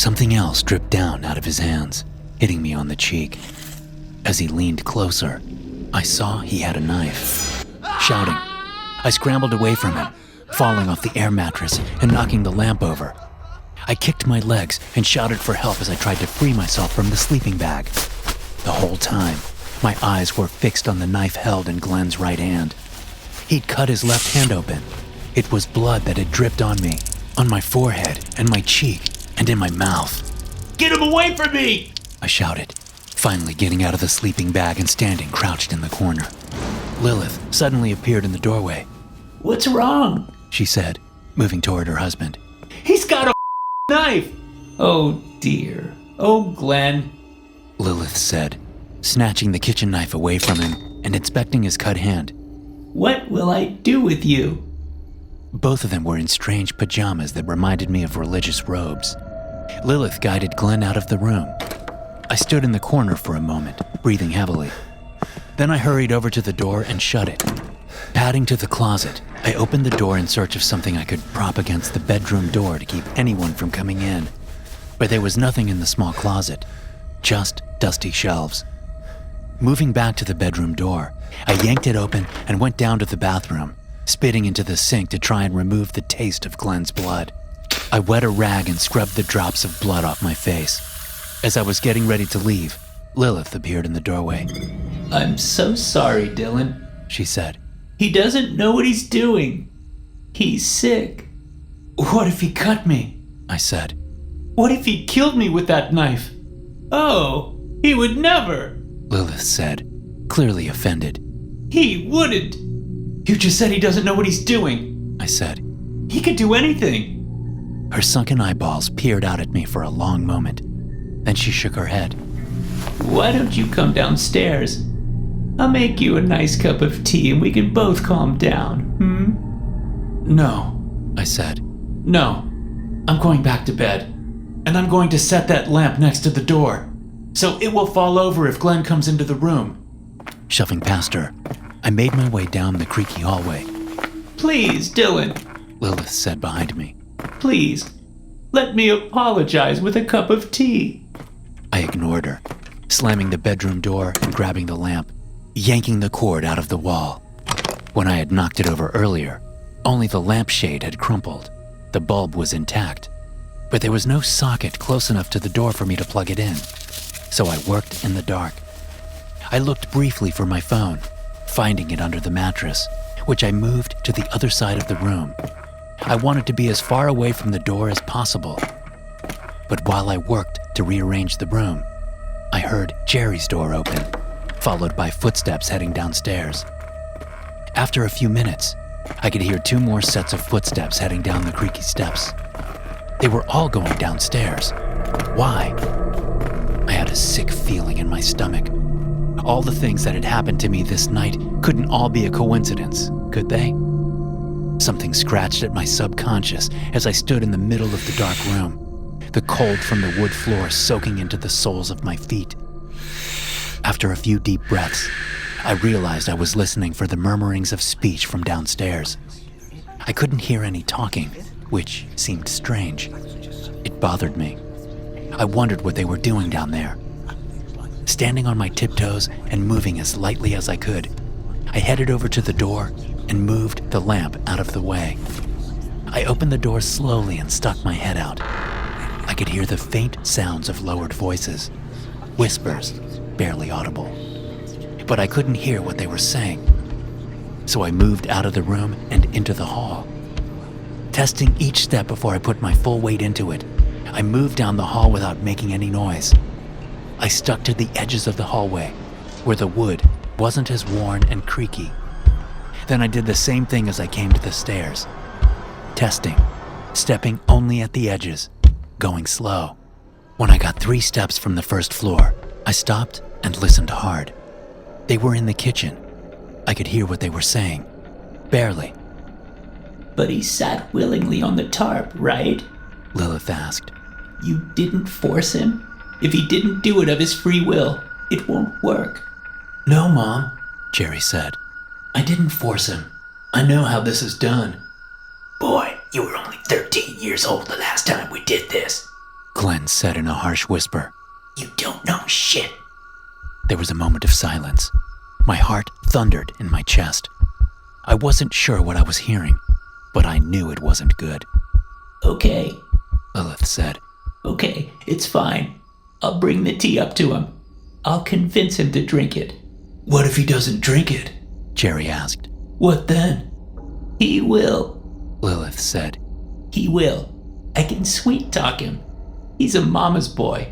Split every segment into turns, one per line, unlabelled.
Something else dripped down out of his hands, hitting me on the cheek. As he leaned closer, I saw he had a knife. Shouting, I scrambled away from him, falling off the air mattress and knocking the lamp over. I kicked my legs and shouted for help as I tried to free myself from the sleeping bag. The whole time, my eyes were fixed on the knife held in Glenn's right hand. He'd cut his left hand open. It was blood that had dripped on me, on my forehead and my cheek and in my mouth.
Get him away from me!
I shouted, finally getting out of the sleeping bag and standing crouched in the corner. Lilith suddenly appeared in the doorway.
What's wrong?
She said, moving toward her husband.
He's got a knife! Oh dear. Oh, Glenn.
Lilith said, snatching the kitchen knife away from him and inspecting his cut hand.
What will I do with you?
Both of them were in strange pajamas that reminded me of religious robes. Lilith guided Glenn out of the room. I stood in the corner for a moment, breathing heavily. Then I hurried over to the door and shut it. Padding to the closet, I opened the door in search of something I could prop against the bedroom door to keep anyone from coming in. But there was nothing in the small closet, just dusty shelves. Moving back to the bedroom door, I yanked it open and went down to the bathroom, spitting into the sink to try and remove the taste of Glenn's blood. I wet a rag and scrubbed the drops of blood off my face. As I was getting ready to leave, Lilith appeared in the doorway.
I'm so sorry, Dylan,
she said.
He doesn't know what he's doing. He's sick. What if he cut me?
I said.
What if he killed me with that knife? Oh, he would never,
Lilith said, clearly offended.
He wouldn't. You just said he doesn't know what he's doing,
I said.
He could do anything.
Her sunken eyeballs peered out at me for a long moment. Then she shook her head.
Why don't you come downstairs? I'll make you a nice cup of tea and we can both calm down,
No, I said.
No, I'm going back to bed. And I'm going to set that lamp next to the door, so it will fall over if Glenn comes into the room.
Shoving past her, I made my way down the creaky hallway.
Please, Dylan,
Lilith said behind me.
Please, let me apologize with a cup of tea.
I ignored her, slamming the bedroom door and grabbing the lamp, yanking the cord out of the wall. When I had knocked it over earlier, only the lampshade had crumpled. The bulb was intact, but there was no socket close enough to the door for me to plug it in. So I worked in the dark. I looked briefly for my phone, finding it under the mattress, which I moved to the other side of the room. I wanted to be as far away from the door as possible. But while I worked to rearrange the room, I heard Jerry's door open, followed by footsteps heading downstairs. After a few minutes, I could hear 2 more sets of footsteps heading down the creaky steps. They were all going downstairs. Why? I had a sick feeling in my stomach. All the things that had happened to me this night couldn't all be a coincidence, could they? Something scratched at my subconscious as I stood in the middle of the dark room, the cold from the wood floor soaking into the soles of my feet. After a few deep breaths, I realized I was listening for the murmurings of speech from downstairs. I couldn't hear any talking, which seemed strange. It bothered me. I wondered what they were doing down there. Standing on my tiptoes and moving as lightly as I could, I headed over to the door and moved the lamp out of the way. I opened the door slowly and stuck my head out. I could hear the faint sounds of lowered voices, whispers, barely audible. But I couldn't hear what they were saying. So I moved out of the room and into the hall. Testing each step before I put my full weight into it, I moved down the hall without making any noise. I stuck to the edges of the hallway, where the wood wasn't as worn and creaky. Then I did the same thing as I came to the stairs. Testing, stepping only at the edges, going slow. When I got 3 steps from the first floor, I stopped and listened hard. They were in the kitchen. I could hear what they were saying, barely.
But he sat willingly on the tarp, right?
Lilith asked.
You didn't force him? If he didn't do it of his free will, it won't work.
No, Mom, Jerry said. I didn't force him. I know how this is done.
Boy, you were only 13 years old the last time we did this,
Glenn said in a harsh whisper.
You don't know shit.
There was a moment of silence. My heart thundered in my chest. I wasn't sure what I was hearing, but I knew it wasn't good.
Okay,
Lilith said.
okay, it's fine. I'll bring the tea up to him. I'll convince him to drink it. What if he doesn't drink it?
Jerry asked.
What then? He will,
Lilith said.
He will. I can sweet talk him. He's a mama's boy.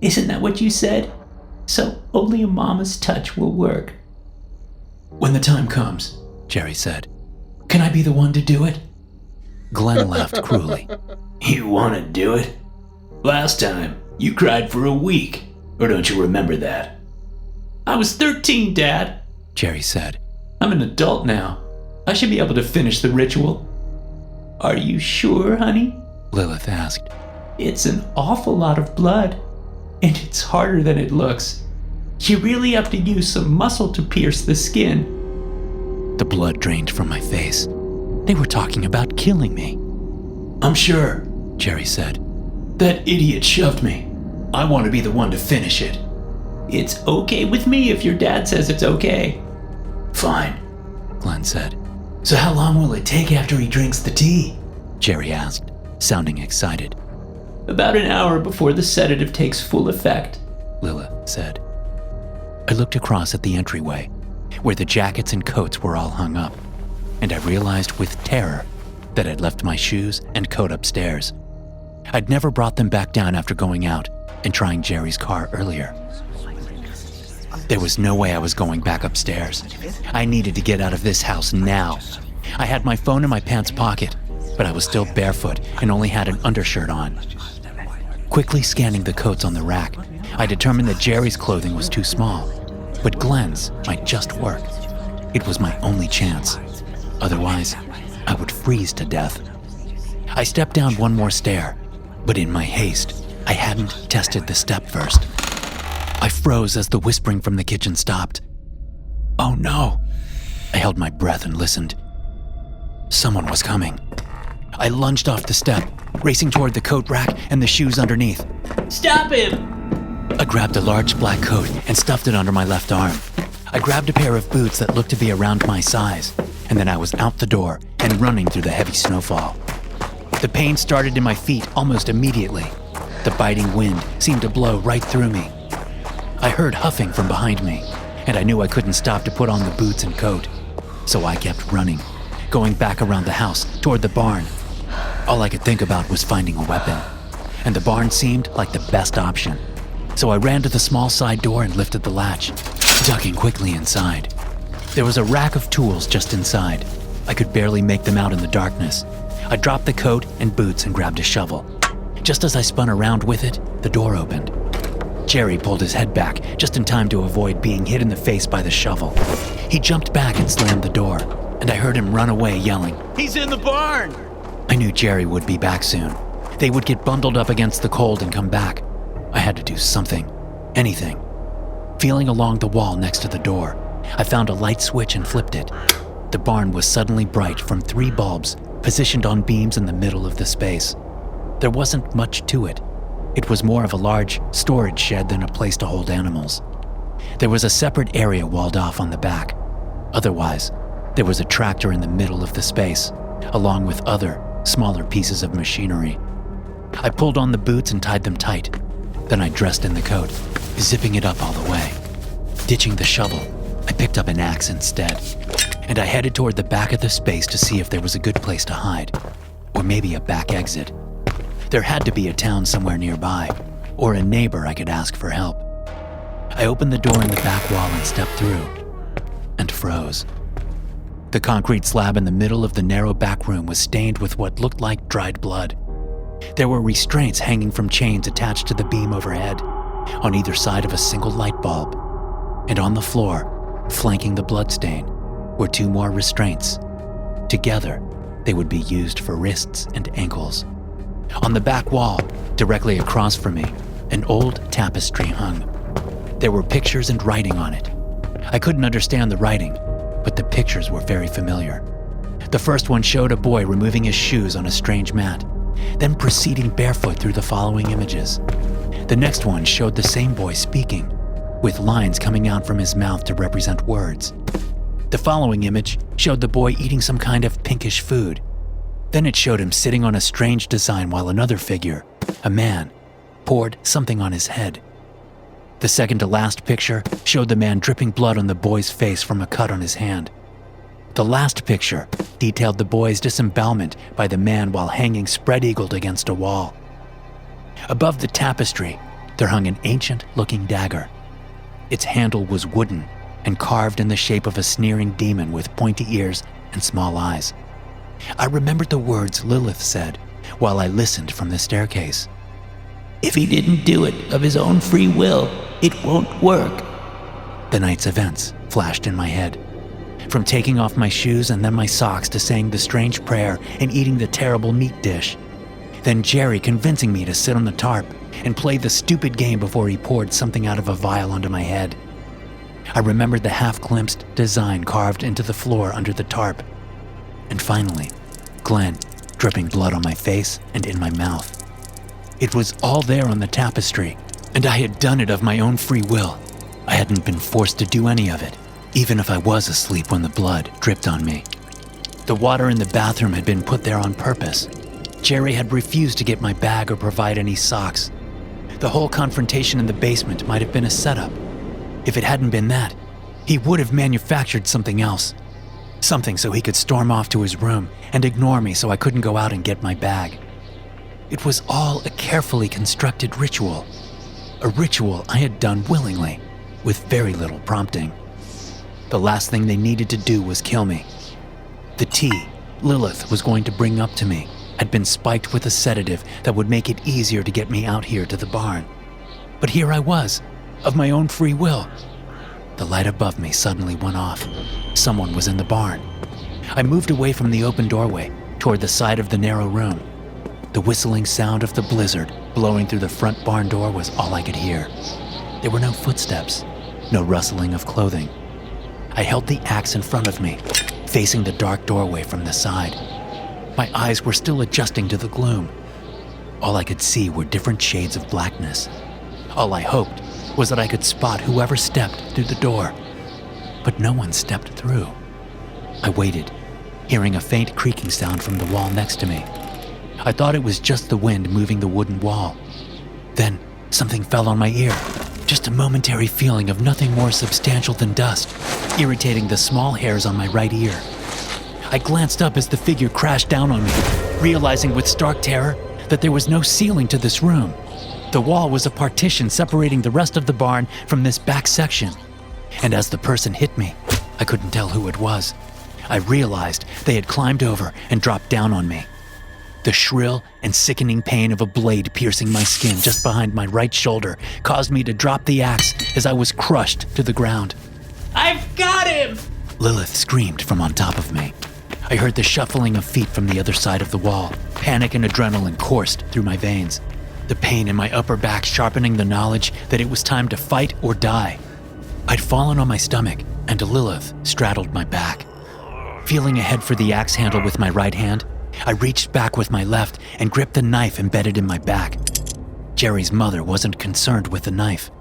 Isn't that what you said? So only a mama's touch will work. When the time comes,
Jerry said.
Can I be the one to do it?
Glenn laughed cruelly.
You want to do it? Last time, you cried for a week. Or don't you remember that? I was 13, Dad.
Jerry said.
I'm an adult now. I should be able to finish the ritual. Are you sure, honey?
Lilith asked.
It's an awful lot of blood, and it's harder than it looks. You really have to use some muscle to pierce the skin.
The blood drained from my face. They were talking about killing me.
I'm sure,
Jerry said.
That idiot shoved me. I want to be the one to finish it. It's okay with me if your dad says it's okay. Fine,
Glenn said.
So how long will it take after he drinks the tea?
Jerry asked, sounding excited.
About an hour before the sedative takes full effect,
Lilith said. I looked across at the entryway, where the jackets and coats were all hung up, and I realized with terror that I'd left my shoes and coat upstairs. I'd never brought them back down after going out and trying Jerry's car earlier. There was no way I was going back upstairs. I needed to get out of this house now. I had my phone in my pants pocket, but I was still barefoot and only had an undershirt on. Quickly scanning the coats on the rack, I determined that Jerry's clothing was too small, but Glenn's might just work. It was my only chance. Otherwise, I would freeze to death. I stepped down one more stair, but in my haste, I hadn't tested the step first. I froze as the whispering from the kitchen stopped. Oh no! I held my breath and listened. Someone was coming. I lunged off the step, racing toward the coat rack and the shoes underneath.
Stop him!
I grabbed a large black coat and stuffed it under my left arm. I grabbed a pair of boots that looked to be around my size, and then I was out the door and running through the heavy snowfall. The pain started in my feet almost immediately. The biting wind seemed to blow right through me. I heard huffing from behind me, and I knew I couldn't stop to put on the boots and coat. So I kept running, going back around the house toward the barn. All I could think about was finding a weapon, and the barn seemed like the best option. So I ran to the small side door and lifted the latch, ducking quickly inside. There was a rack of tools just inside. I could barely make them out in the darkness. I dropped the coat and boots and grabbed a shovel. Just as I spun around with it, the door opened. Jerry pulled his head back just in time to avoid being hit in the face by the shovel. He jumped back and slammed the door, and I heard him run away yelling,
He's in the barn!
I knew Jerry would be back soon. They would get bundled up against the cold and come back. I had to do something, anything. Feeling along the wall next to the door, I found a light switch and flipped it. The barn was suddenly bright from 3 bulbs positioned on beams in the middle of the space. There wasn't much to it. It was more of a large storage shed than a place to hold animals. There was a separate area walled off on the back. Otherwise, there was a tractor in the middle of the space, along with other, smaller pieces of machinery. I pulled on the boots and tied them tight. Then I dressed in the coat, zipping it up all the way. Ditching the shovel, I picked up an axe instead, and I headed toward the back of the space to see if there was a good place to hide, or maybe a back exit. There had to be a town somewhere nearby, or a neighbor I could ask for help. I opened the door in the back wall and stepped through, and froze. The concrete slab in the middle of the narrow back room was stained with what looked like dried blood. There were restraints hanging from chains attached to the beam overhead, on either side of a single light bulb. And on the floor, flanking the bloodstain, were 2 more restraints. Together, they would be used for wrists and ankles. On the back wall, directly across from me, an old tapestry hung. There were pictures and writing on it. I couldn't understand the writing, but the pictures were very familiar. The first one showed a boy removing his shoes on a strange mat. then proceeding barefoot through the following images. The next one showed the same boy speaking, with lines coming out from his mouth to represent words. The following image showed the boy eating some kind of pinkish food. Then it showed him sitting on a strange design while another figure, a man, poured something on his head. The second to last picture showed the man dripping blood on the boy's face from a cut on his hand. The last picture detailed the boy's disembowelment by the man while hanging spread-eagled against a wall. Above the tapestry, there hung an ancient-looking dagger. Its handle was wooden and carved in the shape of a sneering demon with pointy ears and small eyes. I remembered the words Lilith said while I listened from the staircase.
If he didn't do it of his own free will, it won't work.
The night's events flashed in my head. From taking off my shoes and then my socks to saying the strange prayer and eating the terrible meat dish. Then Jerry convincing me to sit on the tarp and play the stupid game before he poured something out of a vial onto my head. I remembered the half-glimpsed design carved into the floor under the tarp. And finally, Glenn dripping blood on my face and in my mouth. It was all there on the tapestry, and I had done it of my own free will. I hadn't been forced to do any of it, even if I was asleep when the blood dripped on me. The water in the bathroom had been put there on purpose. Jerry had refused to get my bag or provide any socks. The whole confrontation in the basement might have been a setup. If it hadn't been that, he would have manufactured something else. Something so he could storm off to his room and ignore me so I couldn't go out and get my bag. It was all a carefully constructed ritual. A ritual I had done willingly, with very little prompting. The last thing they needed to do was kill me. The tea Lilith was going to bring up to me had been spiked with a sedative that would make it easier to get me out here to the barn. But here I was, of my own free will. The light above me suddenly went off. Someone was in the barn. I moved away from the open doorway toward the side of the narrow room. The whistling sound of the blizzard blowing through the front barn door was all I could hear. There were no footsteps, no rustling of clothing. I held the axe in front of me, facing the dark doorway from the side. My eyes were still adjusting to the gloom. All I could see were different shades of blackness. All I hoped was that I could spot whoever stepped through the door. But no one stepped through. I waited, hearing a faint creaking sound from the wall next to me. I thought it was just the wind moving the wooden wall. Then something fell on my ear, just a momentary feeling of nothing more substantial than dust, irritating the small hairs on my right ear. I glanced up as the figure crashed down on me, realizing with stark terror that there was no ceiling to this room. The wall was a partition separating the rest of the barn from this back section. And as the person hit me, I couldn't tell who it was. I realized they had climbed over and dropped down on me. The shrill and sickening pain of a blade piercing my skin just behind my right shoulder caused me to drop the axe as I was crushed to the ground.
I've got him!
Lilith screamed from on top of me. I heard the shuffling of feet from the other side of the wall. Panic and adrenaline coursed through my veins. The pain in my upper back sharpening the knowledge that it was time to fight or die. I'd fallen on my stomach, and Lilith straddled my back. Feeling ahead for the axe handle with my right hand, I reached back with my left and gripped the knife embedded in my back. Jerry's mother wasn't concerned with the knife.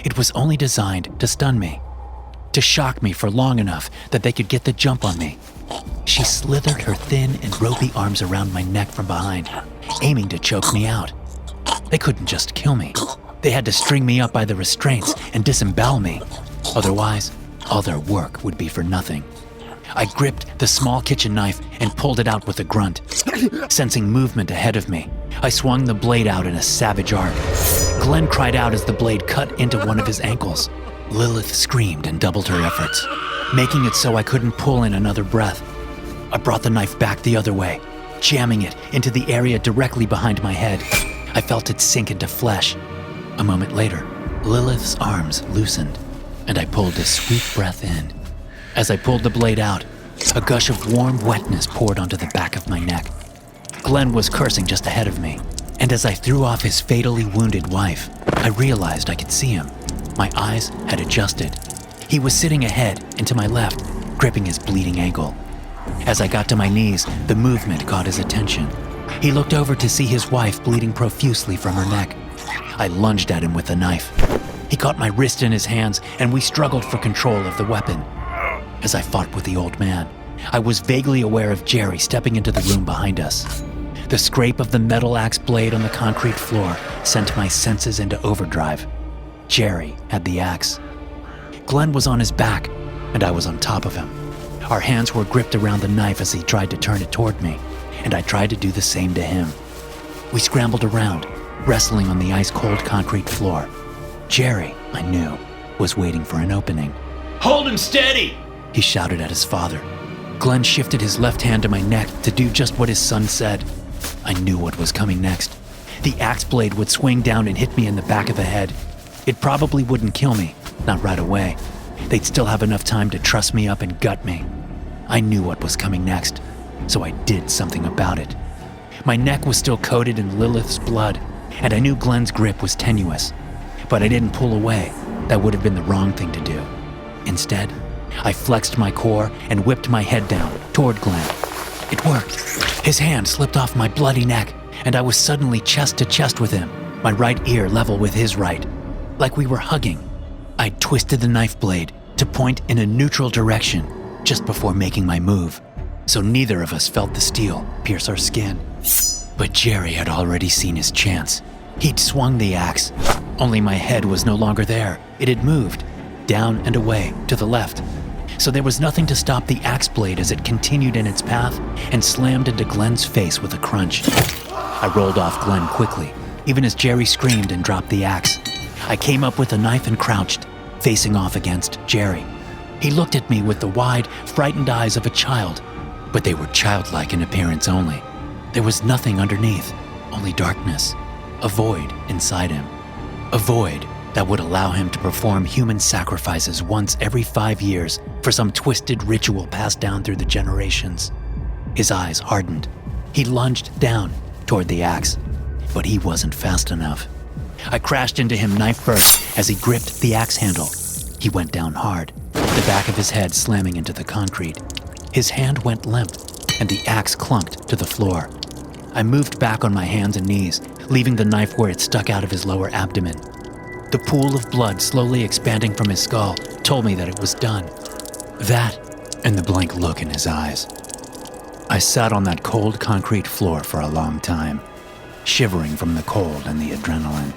It was only designed to stun me, to shock me for long enough that they could get the jump on me. She slithered her thin and ropey arms around my neck from behind, aiming to choke me out. They couldn't just kill me. They had to string me up by the restraints and disembowel me. Otherwise, all their work would be for nothing. I gripped the small kitchen knife and pulled it out with a grunt. Sensing movement ahead of me, I swung the blade out in a savage arc. Glenn cried out as the blade cut into one of his ankles. Lilith screamed and doubled her efforts, making it so I couldn't pull in another breath. I brought the knife back the other way, jamming it into the area directly behind my head. I felt it sink into flesh. A moment later, Lilith's arms loosened, and I pulled a sweet breath in. As I pulled the blade out, a gush of warm wetness poured onto the back of my neck. Glenn was cursing just ahead of me, and as I threw off his fatally wounded wife, I realized I could see him. My eyes had adjusted. He was sitting ahead and to my left, gripping his bleeding ankle. As I got to my knees, the movement caught his attention. He looked over to see his wife bleeding profusely from her neck. I lunged at him with the knife. He caught my wrist in his hands, and we struggled for control of the weapon. As I fought with the old man, I was vaguely aware of Jerry stepping into the room behind us. The scrape of the metal axe blade on the concrete floor sent my senses into overdrive. Jerry had the axe. Glenn was on his back, and I was on top of him. Our hands were gripped around the knife as he tried to turn it toward me, and I tried to do the same to him. We scrambled around, wrestling on the ice-cold concrete floor. Jerry, I knew, was waiting for an opening.
Hold him steady!
He shouted at his father. Glenn shifted his left hand to my neck to do just what his son said. I knew what was coming next. The axe blade would swing down and hit me in the back of the head. It probably wouldn't kill me, not right away. They'd still have enough time to truss me up and gut me. I knew what was coming next, so I did something about it. My neck was still coated in Lilith's blood, and I knew Glenn's grip was tenuous. But I didn't pull away. That would have been the wrong thing to do. Instead, I flexed my core and whipped my head down toward Glenn. It worked. His hand slipped off my bloody neck, and I was suddenly chest to chest with him, my right ear level with his right, like we were hugging. I twisted the knife blade to point in a neutral direction just before making my move, so neither of us felt the steel pierce our skin. But Jerry had already seen his chance. He'd swung the axe, only my head was no longer there. It had moved, down and away, to the left. So there was nothing to stop the axe blade as it continued in its path and slammed into Glenn's face with a crunch. I rolled off Glenn quickly, even as Jerry screamed and dropped the axe. I came up with a knife and crouched, facing off against Jerry. He looked at me with the wide, frightened eyes of a child, but they were childlike in appearance only. There was nothing underneath, only darkness, a void inside him. A void that would allow him to perform human sacrifices once every 5 years for some twisted ritual passed down through the generations. His eyes hardened. He lunged down toward the axe, but he wasn't fast enough. I crashed into him knife first as he gripped the axe handle. He went down hard, the back of his head slamming into the concrete. His hand went limp, and the axe clunked to the floor. I moved back on my hands and knees, leaving the knife where it stuck out of his lower abdomen. The pool of blood slowly expanding from his skull told me that it was done. That, and the blank look in his eyes. I sat on that cold concrete floor for a long time, shivering from the cold and the adrenaline.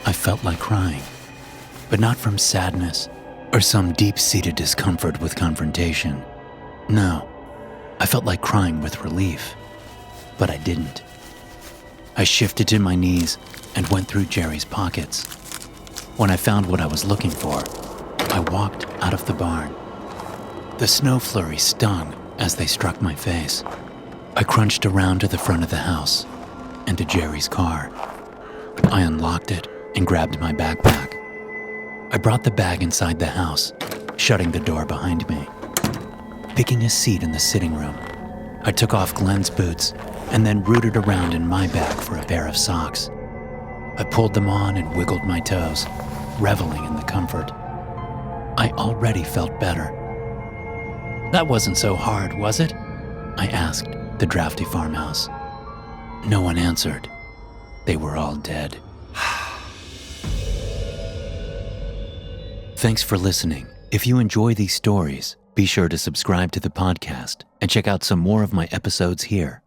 I felt like crying, but not from sadness or some deep-seated discomfort with confrontation. No, I felt like crying with relief, but I didn't. I shifted to my knees and went through Jerry's pockets. When I found what I was looking for, I walked out of the barn. The snow flurries stung as they struck my face. I crunched around to the front of the house and to Jerry's car. I unlocked it and grabbed my backpack. I brought the bag inside the house, shutting the door behind me. Picking a seat in the sitting room, I took off Glenn's boots and then rooted around in my bag for a pair of socks. I pulled them on and wiggled my toes, reveling in the comfort. I already felt better. That wasn't so hard, was it? I asked the drafty farmhouse. No one answered. They were all dead. Thanks for listening. If you enjoy these stories, be sure to subscribe to the podcast and check out some more of my episodes here.